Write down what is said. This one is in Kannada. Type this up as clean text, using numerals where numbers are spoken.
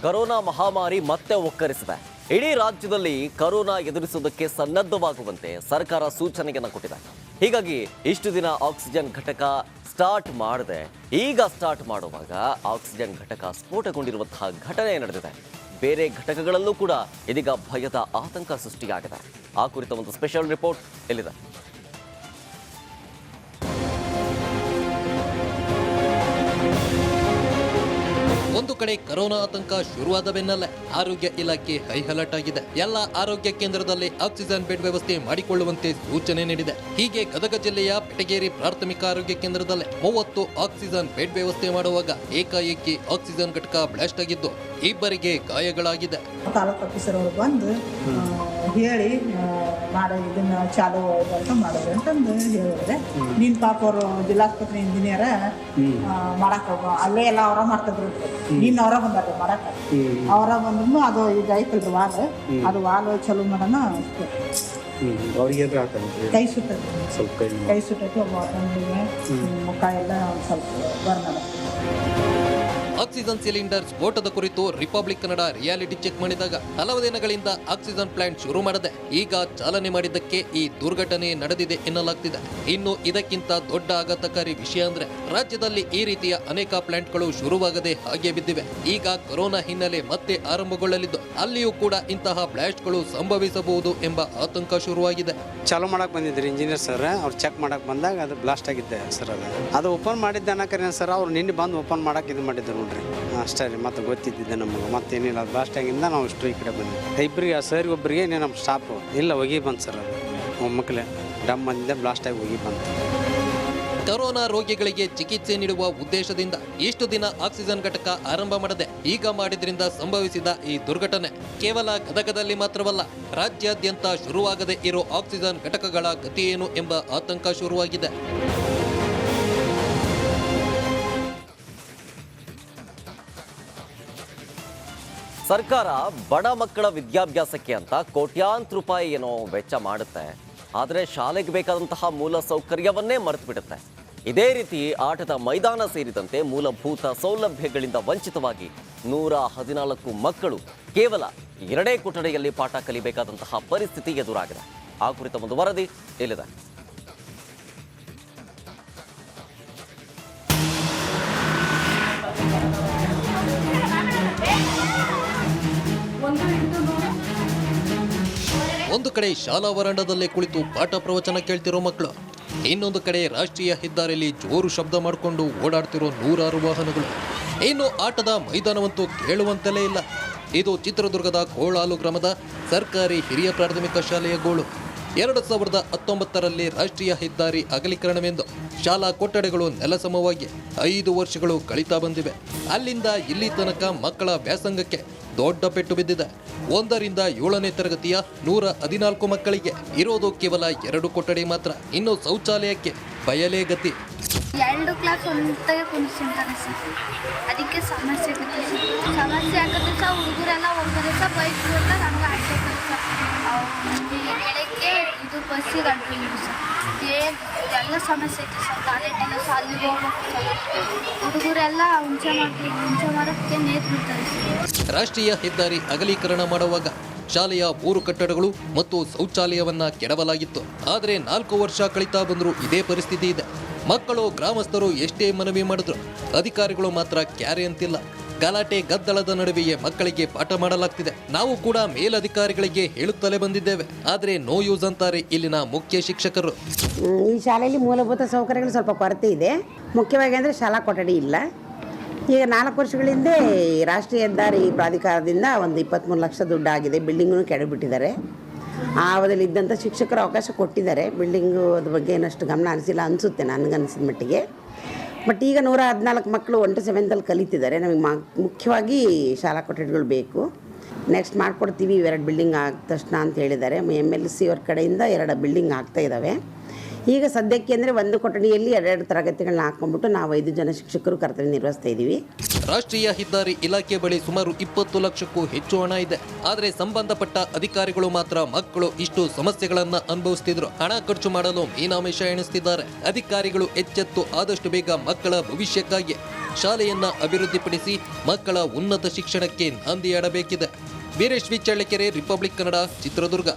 ಕೊರೋನಾ ಮಹಾಮಾರಿ ಮತ್ತೆ ಒಕ್ಕರಿಸಿದೆ. ಇಡೀ ರಾಜ್ಯದಲ್ಲಿ ಕೊರೋನಾ ಎದುರಿಸುವುದಕ್ಕೆ ಸನ್ನದ್ಧವಾಗುವಂತೆ ಸರ್ಕಾರ ಸೂಚನೆಯನ್ನು ಕೊಟ್ಟಿದೆ. ಹೀಗಾಗಿ ಇಷ್ಟು ದಿನ ಆಕ್ಸಿಜನ್ ಘಟಕ ಸ್ಟಾರ್ಟ್ ಮಾಡದೆ ಈಗ ಸ್ಟಾರ್ಟ್ ಮಾಡುವಾಗ ಆಕ್ಸಿಜನ್ ಘಟಕ ಸ್ಫೋಟಗೊಂಡಿರುವಂತಹ ಘಟನೆ ನಡೆದಿದೆ. ಬೇರೆ ಘಟಕಗಳಲ್ಲೂ ಕೂಡ ಇದೀಗ ಭಯದ ಆತಂಕ ಸೃಷ್ಟಿಯಾಗಿದೆ. ಆ ಕುರಿತ ಒಂದು ಸ್ಪೆಷಲ್ ರಿಪೋರ್ಟ್ ಇಲ್ಲಿದೆ. ಒಂದು ಕಡೆ ಕೊರೋನಾ ಆತಂಕ ಶುರುವಾದ ಬೆನ್ನಲ್ಲೇ ಆರೋಗ್ಯ ಇಲಾಖೆ ಹೈ ಅಲರ್ಟ್ ಆಗಿದೆ. ಎಲ್ಲ ಆರೋಗ್ಯ ಕೇಂದ್ರದಲ್ಲಿ ಆಕ್ಸಿಜನ್ ಬೆಡ್ ವ್ಯವಸ್ಥೆ ಮಾಡಿಕೊಳ್ಳುವಂತೆ ಸೂಚನೆ ನೀಡಿದೆ. ಹೀಗೆ ಗದಗ ಜಿಲ್ಲೆಯ ಬೆಟಗೇರಿ ಪ್ರಾಥಮಿಕ ಆರೋಗ್ಯ ಕೇಂದ್ರದಲ್ಲಿ 30 ಆಕ್ಸಿಜನ್ ಬೆಡ್ ವ್ಯವಸ್ಥೆ ಮಾಡುವಾಗ ಏಕಾಏಕಿ ಆಕ್ಸಿಜನ್ ಘಟಕ ಬ್ಲಾಸ್ಟ್ ಆಗಿದ್ದು ಇಬ್ಬರಿಗೆ ಗಾಯಗಳಾಗಿದೆ. ತಾಲೂಕು ಆಫೀಸರ್ ಅವರು ಬಂದು ಹೇಳಿ ಮಾಡೋ ಇದನ್ನ ಚಾಲು ಅಂತ ಮಾಡೋದು ಅಂತಂದು ಹೇಳಿದ್ರೆ ನೀನ್ ಪಾಪ ಅವರು ಜಿಲ್ಲಾಸ್ಪತ್ರೆ ಇಂಜಿನಿಯರ್ ಮಾಡಕ್ ಅಲ್ಲೇ ಎಲ್ಲ ಅವರ ಮಾಡ್ತಿದ್ರು. ನೀನ್ ಅವರ ಬಂದಾರ ಮಾಡಕ್ ಅವರ ಬಂದ್ರು ಅದು ಈಗ ಐತಲ್ರಿ ವಾಲ್ ಅದು ವಾಲ್ ಚಲೋ ಮಾಡೋಣ ಕೈ ಸುಟ್ಟೈತಿ ಒಬ್ಬ ಮುಖ ಎಲ್ಲ ಸ್ವಲ್ಪ ಬರ್ನದ. ಆಕ್ಸಿಜನ್ ಸಿಲಿಂಡರ್ ಸ್ಫೋಟದ ಕುರಿತು ರಿಪಬ್ಲಿಕ್ ಕನ್ನಡ ರಿಯಾಲಿಟಿ ಚೆಕ್ ಮಾಡಿದಾಗ ಹಲವು ದಿನಗಳಿಂದ ಆಕ್ಸಿಜನ್ ಪ್ಲಾಂಟ್ ಶುರು ಮಾಡದೆ ಈಗ ಚಾಲನೆ ಮಾಡಿದ್ದಕ್ಕೆ ಈ ದುರ್ಘಟನೆ ನಡೆದಿದೆ ಎನ್ನಲಾಗ್ತಿದೆ. ಇನ್ನು ಇದಕ್ಕಿಂತ ದೊಡ್ಡ ಆಘಾತಕಾರಿ ವಿಷಯ ಅಂದ್ರೆ ರಾಜ್ಯದಲ್ಲಿ ಈ ರೀತಿಯ ಅನೇಕ ಪ್ಲಾಂಟ್ಗಳು ಶುರುವಾಗದೆ ಹಾಗೆ ಬಿದ್ದಿವೆ. ಈಗ ಕೊರೋನಾ ಹಿನ್ನೆಲೆ ಮತ್ತೆ ಆರಂಭಗೊಳ್ಳಲಿದ್ದು ಅಲ್ಲಿಯೂ ಕೂಡ ಇಂತಹ ಬ್ಲಾಸ್ಟ್ಗಳು ಸಂಭವಿಸಬಹುದು ಎಂಬ ಆತಂಕ ಶುರುವಾಗಿದೆ. ಚಾಲೂ ಮಾಡಕ್ ಬಂದಿದ್ರಿ ಇಂಜಿನಿಯರ್ ಸರ್, ಅವ್ರು ಚೆಕ್ ಮಾಡಕ್ ಬಂದಾಗ ಅದು ಬ್ಲಾಸ್ಟ್ ಆಗಿದ್ದೆ ಸರ್. ಅದು ಓಪನ್ ಮಾಡಿದ್ದೆ ಅನ್ನಕರೇನ ಸರ್, ಅವ್ರು ನಿನ್ನೆ ಬಂದು ಓಪನ್ ಮಾಡಕ್ ಇದು ಮಾಡಿದ್ರು ನೋಡ್ರಿ. ಅಷ್ಟೇ ರೀ, ಮತ್ತೆ ಗೊತ್ತಿದ್ದಿದ್ದೆ ನಮಗೆ. ಮತ್ತೇನಿಲ್ಲ, ಅದು ಬ್ಲಾಸ್ಟ್ ಆಗಿಂದ ನಾವು ಇಷ್ಟು ಈ ಕಡೆ ಬಂದಿದ್ದೆ. ಇಬ್ಬರಿಗೆ ಸರ್ ಒಬ್ಬರಿಗೆ ನಮ್ಮ ಸ್ಟಾಪ್ ಇಲ್ಲ ಹೋಗಿ ಬಂತು ಸರ್. ಅದು ಮಕ್ಕಳೇ ಡಮ್ ಬಂದಿದ್ದೆ, ಬ್ಲಾಸ್ಟ್ ಆಗಿ ಹೋಗಿ ಬಂತು. ಕೊರೋನಾ ರೋಗಿಗಳಿಗೆ ಚಿಕಿತ್ಸೆ ನೀಡುವ ಉದ್ದೇಶದಿಂದ ಇಷ್ಟು ದಿನ ಆಕ್ಸಿಜನ್ ಘಟಕ ಆರಂಭ ಮಾಡದೆ ಈಗ ಮಾಡಿದ್ರಿಂದ ಸಂಭವಿಸಿದ ಈ ದುರ್ಘಟನೆ ಕೇವಲ ಗದಗದಲ್ಲಿ ಮಾತ್ರವಲ್ಲ, ರಾಜ್ಯಾದ್ಯಂತ ಶುರುವಾಗದೆ ಇರೋ ಆಕ್ಸಿಜನ್ ಘಟಕಗಳ ಗತಿ ಏನು ಎಂಬ ಆತಂಕ ಶುರುವಾಗಿದೆ. ಸರ್ಕಾರ ಬಡ ಮಕ್ಕಳ ವಿದ್ಯಾಭ್ಯಾಸಕ್ಕೆ ಅಂತ ಕೋಟ್ಯಾಂತರ ರೂಪಾಯಿ ಏನೋ ವೆಚ್ಚ ಮಾಡುತ್ತೆ. ಆದರೆ ಶಾಲೆಗೆ ಬೇಕಾದಂತಹ ಮೂಲ ಸೌಕರ್ಯವನ್ನೇ ಮರೆತು ಬಿಡುತ್ತೆ. ಇದೇ ರೀತಿ ಆಟದ ಮೈದಾನ ಸೇರಿದಂತೆ ಮೂಲಭೂತ ಸೌಲಭ್ಯಗಳಿಂದ ವಂಚಿತವಾಗಿ 114 ಮಕ್ಕಳು ಕೇವಲ 2 ಕೊಠಡಿಯಲ್ಲಿ ಪಾಠ ಕಲಿಬೇಕಾದಂತಹ ಪರಿಸ್ಥಿತಿ ಎದುರಾಗಿದೆ. ಆ ಕುರಿತ ಒಂದು ವರದಿ ಇಲ್ಲಿದೆ. ಒಂದು ಕಡೆ ಶಾಲಾ ವರಾಂಡದಲ್ಲೇ ಕುಳಿತು ಪಾಠ ಪ್ರವಚನ ಕೇಳ್ತಿರೋ ಮಕ್ಕಳು, ಇನ್ನೊಂದು ಕಡೆ ರಾಷ್ಟ್ರೀಯ ಹೆದ್ದಾರಿಯಲ್ಲಿ ಜೋರು ಶಬ್ದ ಮಾಡಿಕೊಂಡು ಓಡಾಡ್ತಿರೋ 106 ವಾಹನಗಳು. ಇನ್ನು ಆಟದ ಮೈದಾನವಂತೂ ಕೇಳುವಂತೆಲೇ ಇಲ್ಲ. ಇದು ಚಿತ್ರದುರ್ಗದ ಕೋಳಾಲು ಗ್ರಾಮದ ಸರ್ಕಾರಿ ಹಿರಿಯ ಪ್ರಾಥಮಿಕ ಶಾಲೆಯ ಗೋಳು. 2019ರಲ್ಲಿ ರಾಷ್ಟ್ರೀಯ ಹೆದ್ದಾರಿ ಅಗಲೀಕರಣವೆಂದು ಶಾಲಾ ಕೊಠಡಿಗಳು ನೆಲಸಮವಾಗಿ 5 ವರ್ಷಗಳು ಕಳೀತಾ ಬಂದಿವೆ. ಅಲ್ಲಿಂದ ಇಲ್ಲಿ ತನಕ ಮಕ್ಕಳ ವ್ಯಾಸಂಗಕ್ಕೆ ದೊಡ್ಡ ಪೆಟ್ಟು ಬಿದ್ದಿದೆ. 1ರಿಂದ 7ನೇ ತರಗತಿಯ 114 ಮಕ್ಕಳಿಗೆ ಇರೋದು ಕೇವಲ 2 ಕೊಠಡಿ ಮಾತ್ರ. ಇನ್ನು ಶೌಚಾಲಯಕ್ಕೆ ಬಯಲೇ ಗತಿ. 2 ಕ್ಲಾಸ್ ಒಂದಾಗೆ ಕುಣಿಸ್ತಾರೆ ಸರ್, ಅದಕ್ಕೆ ಸಮಸ್ಯೆ ಆಗುತ್ತೆ ಸರ್. ಹುಡುಗರೆಲ್ಲ ಹೋಗ್ತಾರೆ ಸರ್, ಬೈಕ್ ಅಂತ ನಮ್ಗೆ ಆಡ್ತಾರೆ ಸರ್. ಬೆಳಗ್ಗೆ ಇದು ಬಸ್ಸಿಗೆ ಅಡ್ಡಿಲ್ಲ ಸರ್, ಎಲ್ಲ ಸಮಸ್ಯೆ ಐತೆ ಸರ್. ಟಾಯ್ಲೆಟ್ ಇಲ್ಲ ಸರ್, ಅಲ್ಲಿಗೆ ಹೋಗ್ಬೇಕು. ಹುಡುಗರೆಲ್ಲ ಹುಂಚೆ ಮಾಡೋಕ್ಕೆ ನೇತು ಬಿಡ್ತಾರೆ ಸರ್. ರಾಷ್ಟ್ರೀಯ ಹೆದ್ದಾರಿ ಅಗಲೀಕರಣ ಮಾಡುವಾಗ ಶಾಲೆಯ 3 ಕಟ್ಟಡಗಳು ಮತ್ತು ಶೌಚಾಲಯವನ್ನ ಕೆಡವಲಾಗಿತ್ತು. ಆದರೆ 4 ವರ್ಷ ಕಳೀತಾ ಬಂದರೂ ಇದೇ ಪರಿಸ್ಥಿತಿ ಇದೆ. ಮಕ್ಕಳು ಗ್ರಾಮಸ್ಥರು ಎಷ್ಟೇ ಮನವಿ ಮಾಡಿದ್ರು ಅಧಿಕಾರಿಗಳು ಮಾತ್ರ ಕ್ಯಾರೆ ಅಂತಿಲ್ಲ. ಗಲಾಟೆ ಗದ್ದಲದ ನಡುವೆಯೇ ಮಕ್ಕಳಿಗೆ ಪಾಠ ಮಾಡಲಾಗ್ತಿದೆ. ನಾವು ಕೂಡ ಮೇಲಧಿಕಾರಿಗಳಿಗೆ ಹೇಳುತ್ತಲೇ ಬಂದಿದ್ದೇವೆ, ಆದರೆ ನೋ ಯೂಸ್ ಅಂತಾರೆ ಇಲ್ಲಿನ ಮುಖ್ಯ ಶಿಕ್ಷಕರು. ಈ ಶಾಲೆಯಲ್ಲಿ ಮೂಲಭೂತ ಸೌಕರ್ಯಗಳು ಸ್ವಲ್ಪ ಕೊರತೆ ಇದೆ. ಮುಖ್ಯವಾಗಿ ಅಂದರೆ ಶಾಲಾ ಕೊಠಡಿ ಇಲ್ಲ. ಈಗ 4 ವರ್ಷಗಳಿಂದ ರಾಷ್ಟ್ರೀಯ ಹೆದ್ದಾರಿ ಪ್ರಾಧಿಕಾರದಿಂದ ಒಂದು 23 ಲಕ್ಷ ದುಡ್ಡು ಆಗಿದೆ. ಬಿಲ್ಡಿಂಗನ್ನು ಕೆಡಬಿಟ್ಟಿದ್ದಾರೆ. ಆ ಅವಧಿಯಲ್ಲಿ ಇದ್ದಂಥ ಶಿಕ್ಷಕರು ಅವಕಾಶ ಕೊಟ್ಟಿದ್ದಾರೆ. ಬಿಲ್ಡಿಂಗು ಅದ್ರ ಬಗ್ಗೆ ಏನಷ್ಟು ಗಮನ ಹರಿಸಿಲ್ಲ ಅನಿಸುತ್ತೆ ನನಗನ್ಸಿದ ಮಟ್ಟಿಗೆ. ಬಟ್ ಈಗ 114 ಮಕ್ಕಳು 1 to 7th ಕಲಿತಿದ್ದಾರೆ. ನಮಗೆ ಮುಖ್ಯವಾಗಿ ಶಾಲಾ ಕೊಠಡಿಗಳು ಬೇಕು. ನೆಕ್ಸ್ಟ್ ಮಾಡಿಕೊಡ್ತೀವಿ 2 ಬಿಲ್ಡಿಂಗ್ ಆದ ತಕ್ಷಣ ಅಂತ ಹೇಳಿದ್ದಾರೆ. MLC ಅವ್ರ ಕಡೆಯಿಂದ 2 ಬಿಲ್ಡಿಂಗ್ ಆಗ್ತಾ ಇದ್ದಾವೆ. ಈಗ ಸದ್ಯಕ್ಕೆ ಅಂದರೆ 1 ಕೊಠಡಿಯಲ್ಲಿ 2 ತರಗತಿಗಳನ್ನ ಹಾಕೊಂಡ್ಬಿಟ್ಟು ನಾವು 5 ಜನ ಶಿಕ್ಷಕರು ಕರ್ತವ್ಯ ನಿರ್ವಹಿಸ್ತಾ ಇದ್ದೀವಿ. ರಾಷ್ಟ್ರೀಯ ಹೆದ್ದಾರಿ ಇಲಾಖೆ ಬಳಿ ಸುಮಾರು 20 ಲಕ್ಷಕ್ಕೂ ಹೆಚ್ಚು ಹಣ ಇದೆ. ಆದರೆ ಸಂಬಂಧಪಟ್ಟ ಅಧಿಕಾರಿಗಳು ಮಾತ್ರ ಮಕ್ಕಳು ಇಷ್ಟು ಸಮಸ್ಯೆಗಳನ್ನ ಅನುಭವಿಸುತ್ತಿದ್ರು ಹಣ ಖರ್ಚು ಮಾಡಲು ಮೀನಾಮೇಷ ಎಣಿಸುತ್ತಿದ್ದಾರೆ. ಅಧಿಕಾರಿಗಳು ಎಚ್ಚೆತ್ತು ಆದಷ್ಟು ಬೇಗ ಮಕ್ಕಳ ಭವಿಷ್ಯಕ್ಕಾಗಿ ಶಾಲೆಯನ್ನ ಅಭಿವೃದ್ಧಿಪಡಿಸಿ ಮಕ್ಕಳ ಉನ್ನತ ಶಿಕ್ಷಣಕ್ಕೆ ನಾಂದಿಯಾಡಬೇಕಿದೆ. Veeresh V Challakere, Republic Kannada, Chitradurga.